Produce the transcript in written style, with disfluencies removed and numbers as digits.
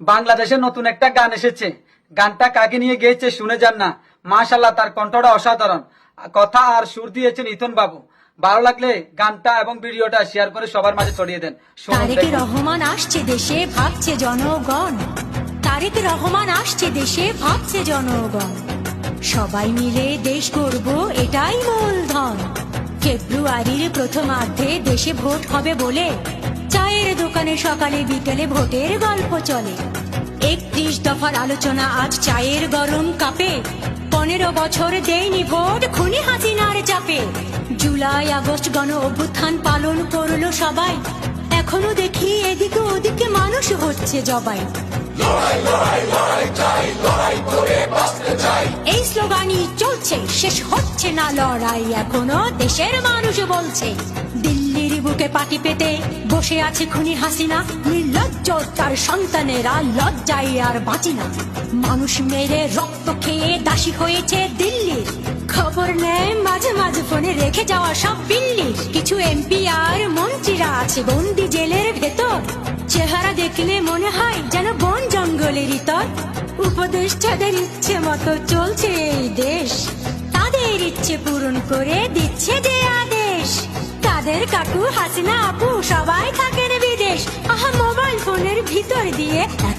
বাংলাদেশে নতুন একটা গান এসেছে, গানটা কাকে নিয়ে গেয়েছে শুনে যান না। মাশাআল্লাহ, তার কণ্ঠটা অসাধারণ, কথা আর সুর দিয়েছেন ইথন বাবু। ভালো লাগলে গানটা এবং ভিডিওটা শেয়ার করে সবার মাঝে ছড়িয়ে দেন। তারেক রহমান আসছে দেশে, ভাবছে জনগণ। তারেক রহমান আসছে দেশে, ভাবছে জনগণ। সবাই মিলে দেশ গড়ব, এটাই মূলধন। ফেব্রুয়ারির প্রথমার্ধে দেশে ভোট হবে বলে চায়ের দোকানে সকালে বিকেলে ভোটের গল্প চলে। 31 দফার আলোচনা আজ চায়ের গরম কাপে। 15 বছর দেয়নি ভোট, খুনি হাসিনার চাপে। জুলাই আগস্ট গণ অভ্যুত্থান পালন করলো সবাই, এখনো দেখি এদিকে ওদিকে মানুষ হচ্ছে জবাই। এই স্লোগানই চলছে, শেষ হচ্ছে না লড়াই, এখনো দেশের মানুষ বলছে। দিল্লির বুকে পাটি পেতে বসে আছে খুনি হাসিনা, নির্লজ্জ তার সন্তানেরা লজ্জায় আর বাঁচি না। মানুষ মেরে রক্ত খেয়ে দাসী হয়েছে দিল্লির, খবর নেয় মাঝে মাঝে ফোনে রেখে যাওয়া সব বিল্লি। কিছু এমপি আর মন্ত্রীরা আছে বন্দি জেলের ভেতর, চেহারা দেখলে মনে হয় যেন বন জঙ্গলের ইতর। উপদেষ্টাদের ইচ্ছে মতো চলছে এই দেশ, তাদের ইচ্ছে পূরণ করে দিচ্ছে যে আদেশ। তাদের কাকু হাসিনা আপু সবাই থাকেন বিদেশ, আহা মোবাইল ফোনের ভিতর দিয়ে এখন